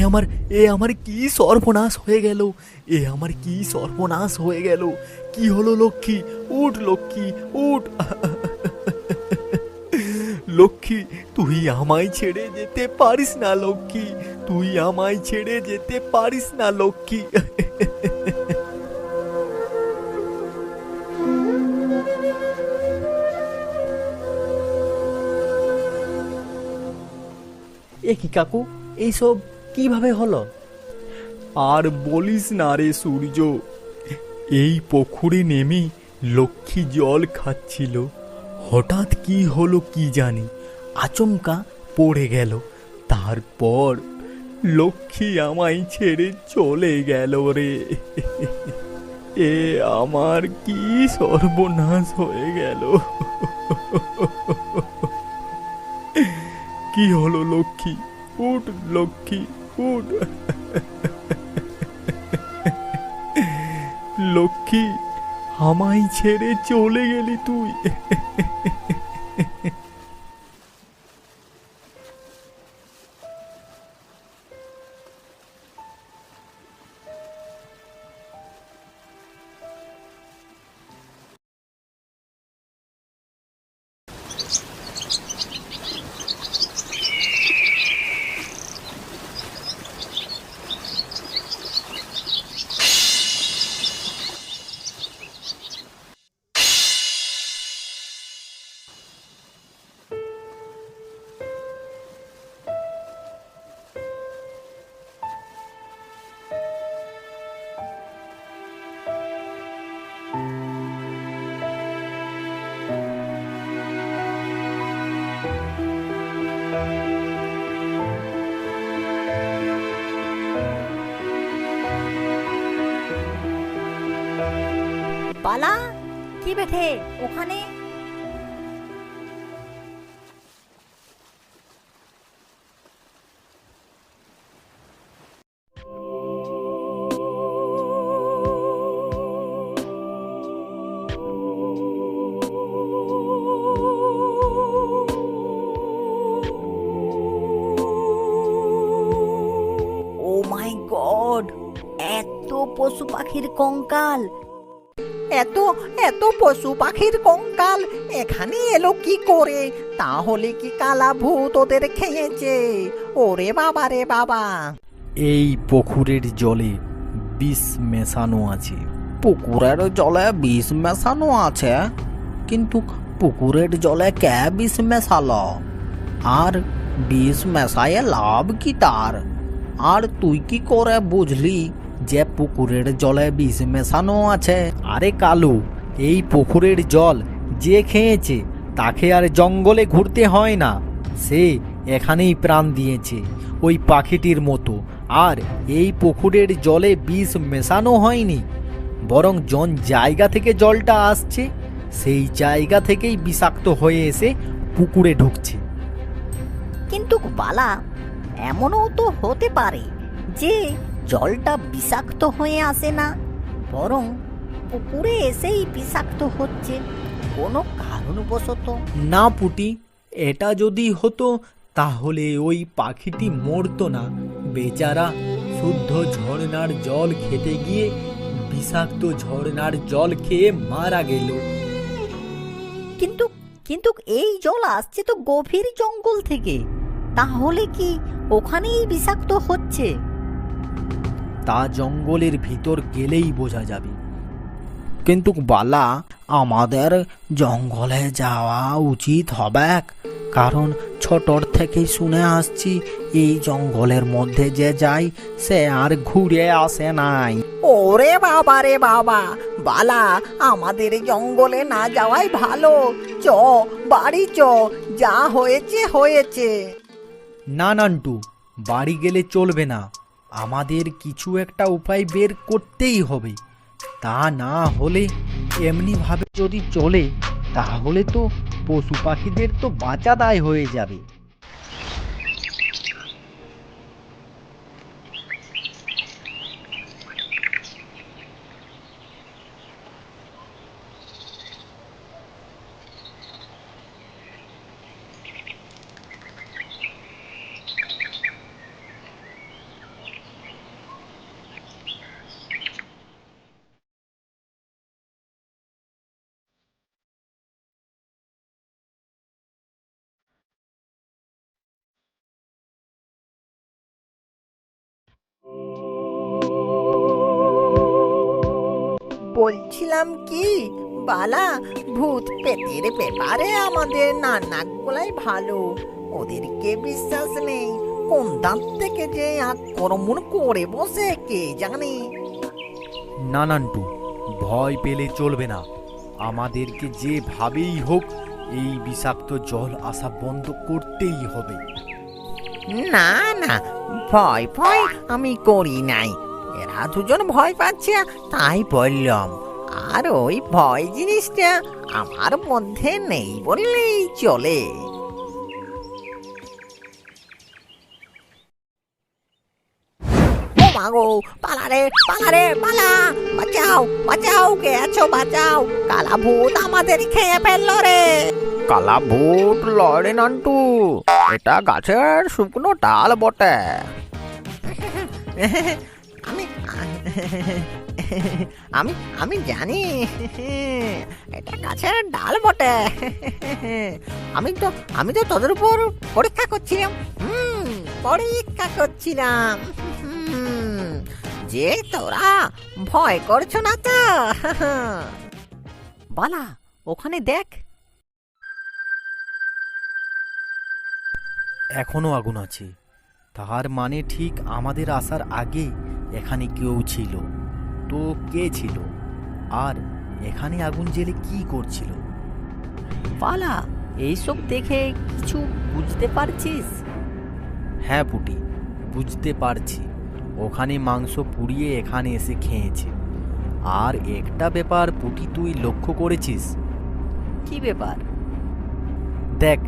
আমার আমার কি সর্বনাশ হয়ে গেল! আমার কি সর্বনাশ হয়ে গেল! কি হলো লক্ষ্মী? উঠ লক্ষ্মী, উঠ! লক্ষ্মী, তুই আমায় ছেড়ে যেতে পারিস না লক্ষ্মী, তুই আমায় ছেড়ে যেতে পারিস না লক্ষ্মী। এ কি কাকু, এইসব কিভাবে হলো? আর বলিস না রে সূর্য, এই পুকুরে নেমে লক্ষ্মী জল খাচ্ছিল, হঠাৎ কি হলো কি জানি, আচমকা পড়ে গেল। তারপর লক্ষ্মী আমায় ছেড়ে চলে গেল রে। এ আমার কি সর্বনাশ হয়ে গেল! কি হলো লক্ষ্মী? উঠ লক্ষ্মী, উঠ! লক্ষ্মী, আমায় ছেড়ে চলে গেলি তুই। বালা, কি বেঠে ওখানে? ও মাই গড, এত পশু পাখির কঙ্কাল! এত এত পশু পাখির কঙ্কাল এখানে এলো কি করে? তাহলে কি কালা ভূত ওদের খেয়েছে? ওরে বাবা রে বাবা! এই পুকুরের জলে বিষ মেশানো আছে। পুকুরের জলে বিষ মেশানো আছে? কিন্তু পুকুরের জলে কে বিষ মেশালো? আর বিষ মেশায়ে লাভ কি তার? আর তুই কি করে বুঝলি যে পুকুরের জলে বিষ মেশানো আছে? আরে কালু, এই পুকুরের জল যে খেয়েছে তাকে আর জঙ্গলে ঘুরতে হয় না, সে এখানেই প্রাণ দিয়েছে ওই পাখিটির মতো। আর এই পুকুরের জলে বিষ মেশানো হয়নি, বরং জন জায়গা থেকে জলটা আসছে সেই জায়গা থেকেই বিষাক্ত হয়ে এসে পুকুরে ঢুকছে। কিন্তু বালা, এমনও তো হতে পারে যে জলটা বিষাক্ত হয়ে আসে না, বরং পুকুরে এসেই বিষাক্ত হচ্ছে কোনো কারণবশত। না পুটি, এটা যদি হতো তাহলে ওই পাখিটি মরতো না। বেচারা শুদ্ধ ঝর্ণার জল খেতে গিয়ে বিষাক্ত ঝর্ণার জল খেয়ে মারা গেল। কিন্তু কিন্তু এই জল আসছে তো গভীর জঙ্গল থেকে, তাহলে কি ওখানেই বিষাক্ত হচ্ছে? তা জঙ্গলের ভিতর গেলেই বোঝা যাবে। কিন্তু বালা, আমাদের জঙ্গলে যাওয়া উচিত হবে, কারণ ছোটর থেকেই শুনে আসছি এই জঙ্গলের মধ্যে যে যায় সে আর ঘুরে আসে নাই। ওরে বাবা রে বাবা! বালা, আমাদের জঙ্গলে না যাওয়াই ভালো। চ, বাড়ি চ, যা হয়েছে হয়েছে। না নান্টু, বাড়ি গেলে চলবে না, আমাদের কিছু একটা উপায় বের করতেই হবে। তা না হলে এমনিভাবে যদি চলে তাহলে তো পশু পাখিদের তো বাঁচা দায় হয়ে যাবে। বলছিলাম কি বালা, ভূত পেতের ব্যাপারে আমাদের নানাগুলাই ভালো, ওদেরকে বিশ্বাস নেই। কোন দাঁত থেকে যে আক্রমণ করে বসে কে জানে। না নান্টু, ভয় পেলে চলবে না। আমাদেরকে যেভাবেই হোক এই বিষাক্ত জল আসা বন্ধ করতেই হবে। না না, ভয় ভয় আমি করি নাই। এরা দুজন ভয় পাচ্ছে তাই বললাম। আর ওই ভয় জিনিসটা আমার মধ্যে নেই বললেই চলে। ও মা গো, পালা রে পালা রে পালা! বাঁচাও বাঁচাও, কে আছো বাঁচাও! কালা ভূত আমাদের খেয়ে ফেললো রে! কালা ভূত লড়ে নান্টু, এটা গাছের শুকনো ডাল বটে। আমি আমি আমি জানি এটা গাছের ডাল বটে। আমি তো তোদের উপর পরীক্ষা করছিলাম। পরীক্ষা করছিলাম যে তোরা ভয় করছো না তো। বালা, ওখানে দেখ। এখনো আগুন আছে, তার মানে ঠিক আমাদের আসার আগে এখানে কেউ ছিল। তো কে ছিল, আর এখানে আগুন জ্বেলে কি করছিল? বালা, এইসব দেখে কিছু বুঝতে পারছিস? হ্যাঁ পুটি, বুঝতে পারছি। ওখানে মাংস পুড়িয়ে এখানে এসে খেয়েছে। আর একটা ব্যাপার পুটি, তুই লক্ষ্য করেছিস? কি ব্যাপার? দেখ,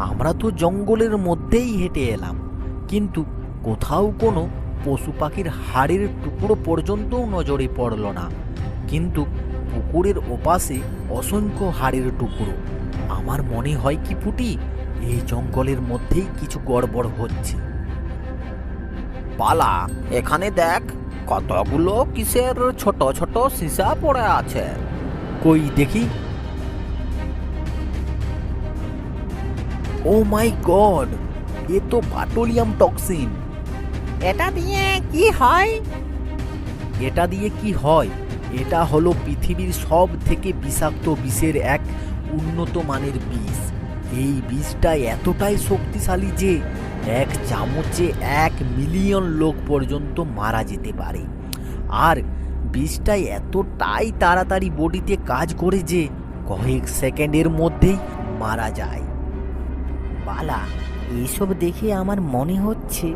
আমরা তো জঙ্গলের মধ্যেই হেঁটে এলাম, কিন্তু কোথাও কোনো পশু পাখির হাড়ের টুকরো পর্যন্তও নজরে পড়ল না। কিন্তু পুকুরের ওপাশে অসংখ্য হাড়ের টুকরো। আমার মনে হয় কি পুটি, এই জঙ্গলের মধ্যেই কিছু গড়বড় হচ্ছে। পালা, এখানে দেখ কতগুলো কিসের ছোট ছোট সীসা পড়ে আছে। কই দেখি। ও মাই গড, এ তো পেট্রোলিয়াম টক্সিন। এটা দিয়ে কি হয়? এটা দিয়ে কি হয়? এটা হলো পৃথিবীর সব থেকে বিষাক্ত বিষের এক উন্নত মানের বিষ। এই বিষটা এতটাই শক্তিশালী যে এক চামচে 1 মিলিয়ন লোক পর্যন্ত মারা যেতে পারে। আর বিষটা এতটাই তাড়াতাড়ি বডিতে কাজ করে যে কয়েক সেকেন্ডের মধ্যেই মারা যায়। বালা, এইসব দেখে আমার মনে হচ্ছে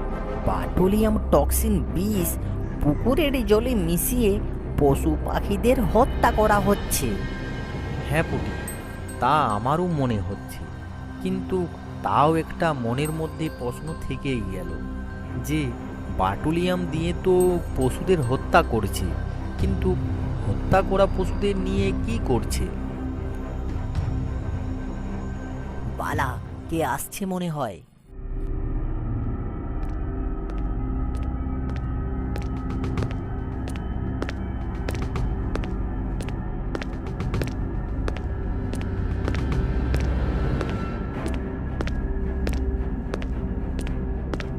পেট্রোলিয়াম টক্সিন বিষ পুকুরের জলে মিশিয়ে পশু পাখিদের হত্যা করা হচ্ছে। হ্যাঁ পুটি, তা আমারও মনে হচ্ছে। কিন্তু তাও একটা মনের মধ্যে প্রশ্ন থেকেই গেল যে পেট্রোলিয়াম দিয়ে তো পশুদের হত্যা করছে, কিন্তু হত্যা করা পশুদের নিয়ে কি করছে? বালা, কে আসছে মনে হয়।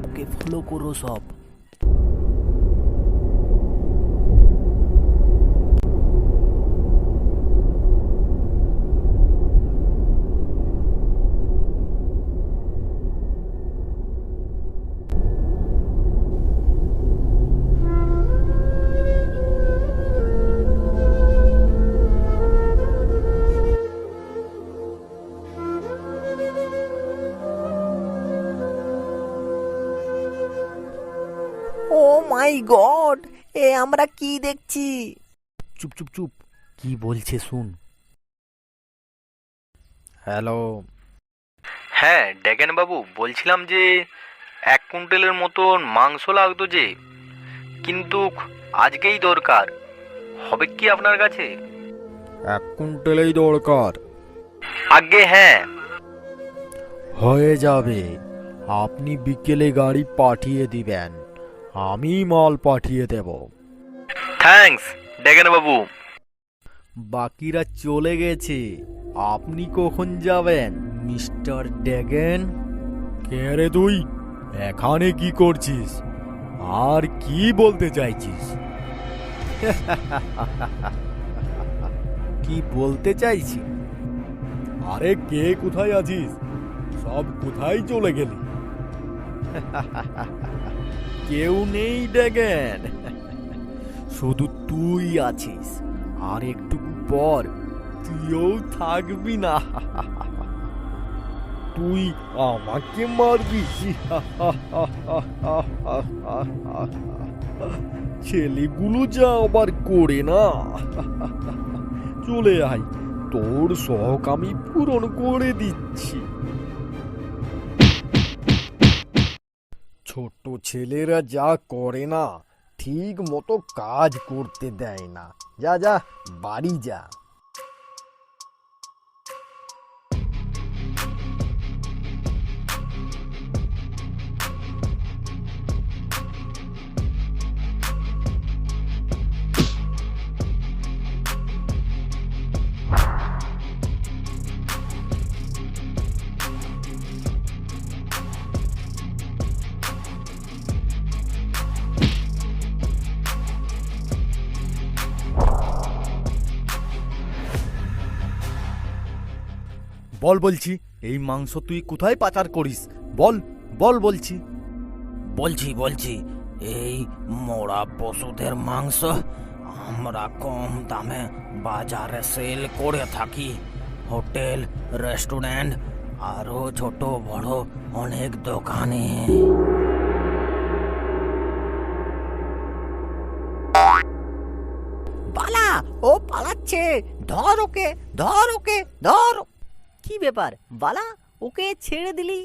ওকে ফলো করো সব। ও মাই গড, এ আমরা কি দেখছি? চুপ চুপ চুপ, কি বলছে শুন। হ্যালো। হ্যাঁ ড্যাগন বাবু, বলছিলাম যে 1 কুইন্টালের মতন মাংস লাগতো যে, কিন্তু আজকেই দরকার। হবে কি আপনার কাছে? 1 কুইন্টালই দরকার। আগে হ্যাঁ। হয়ে যাবে, আপনি বিকেলে গাড়ি পাঠিয়ে দিবেন, আমি মাল পাঠিয়ে দেব। থ্যাঙ্কস ড্যাগন বাবু। বাকিরা চলে গেছে, আপনি কখন যাবেন মিস্টার ড্যাগন? কে রে তুই, এখানে কি করছিস? আর কি বলতে চাইছিস? কি বলতে চাইছি? আরে কে কোথায় আছিস? সব কোথায় চলে গেলি? কেউ নেই ড্যাগন, শুধু তুই আছিস। আর একটু পর তুইও থাকবি না। তুই আমাকে মারবি? ছেলেগুলো যা আবার করে না। চলে আয়, তোর শখ আমি পূরণ করে দিচ্ছি। ছোট ছেলেরা যা করে না, ঠিক মতো কাজ করতে দেয় না। যা যা, বাড়ি যা। বল বলছি, এই মাংস তুই কোথায় পাচার করিস? বল বল বলছি। বলছি এই মরা পশুদের মাংস আমরা কম দামে বাজারে সেল করে থাকি। হোটেল, রেস্টুরেন্ট আরো ছোট বড় অনেক দোকানে। বালা, ও পালাচ্ছে, ধর ওকে, ধর ওকে, ধর। কি ব্যাপার বালা, ওকে ছেড়ে দিলি?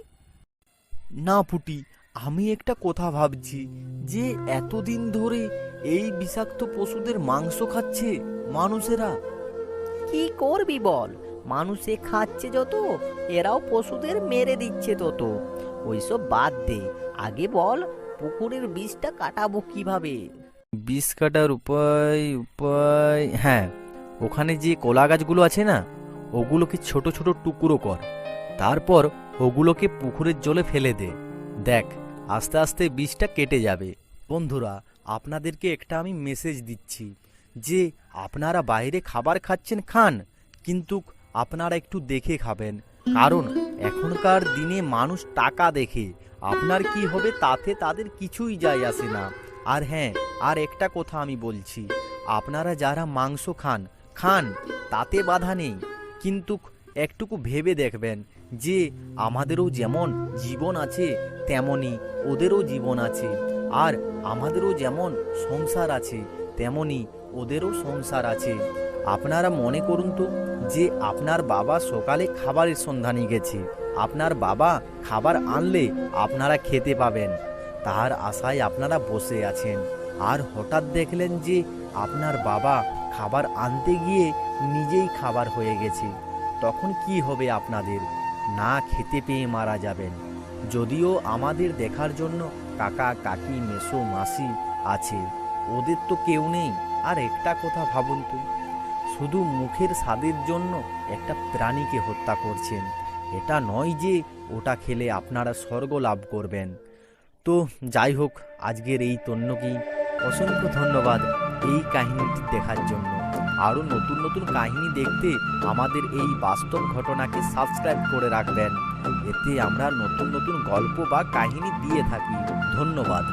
না পুটি, আমি একটা কথা ভাবছি যে এতদিন ধরে এই বিষাক্ত পশুদের মাংস খাচ্ছে মানুষেরা। কি করবি বল, মানুষে খাচ্ছে যত, এরাও পশুদের মেরে দিচ্ছে তত। ওইসব বাদ দে, আগে বল পুকুরের বিষটা কাটাবো কিভাবে? বিষ কাটার উপায় হ্যাঁ, ওখানে যে কলা গাছগুলো আছে না, ওগুলোকে ছোট ছোট টুকরো কর। তারপর ওগুলোকে পুকুরের জলে ফেলে দে। দেখ, আস্তে আস্তে বিষটা কেটে যাবে। বন্ধুরা, আপনাদেরকে একটা আমি মেসেজ দিচ্ছি যে আপনারা বাইরে খাবার খাচ্ছেন খান, কিন্তু আপনারা একটু দেখে খাবেন। কারণ এখনকার দিনে মানুষ টাকা দেখে, আপনার কি হবে তাতে তাদের কিছুই যায় আসে না। আর হ্যাঁ, আর একটা কথা আমি বলছি, আপনারা যারা মাংস খান খান, তাতে বাধা নেই, কিন্তু একটুকু ভেবে দেখবেন যে আমাদেরও যেমন জীবন আছে তেমনি ওদেরও জীবন আছে, আর আমাদেরও যেমন সংসার আছে তেমনি ওদেরও সংসার আছে। আপনারা মনে করুন তো যে আপনার বাবা সকালে খাবারের সন্ধানে গেছে, আপনার বাবা খাবার আনলে আপনারা খেতে পাবেন, তার আশায় আপনারা বসে আছেন। আর হঠাৎ দেখলেন যে আপনার বাবা খাবার আনতে গিয়ে নিজেই খাবার হয়ে গেছে, তখন কি হবে আপনাদের? না খেতে পেয়ে মারা যাবেন। যদিও আমাদের দেখার জন্য কাকা কাকি মেসো মাসি আছে, ওদের তো কেউ নেই। আর একটা কথা ভাবুন তো, শুধু মুখের স্বাদের জন্য একটা প্রাণীকে হত্যা করছেন। এটা নয় যে ওটা খেলে আপনারা স্বর্গ লাভ করবেন। তো যাই হোক, আজকের এই তন্যকি অসংখ্য ধন্যবাদ এই কাহিনীটি দেখার জন্য। আরও নতুন নতুন কাহিনী দেখতে আমাদের এই বাস্তব ঘটনাকে সাবস্ক্রাইব করে রাখবেন, এতে আমরা নতুন নতুন গল্প বা কাহিনী দিয়ে থাকি। ধন্যবাদ।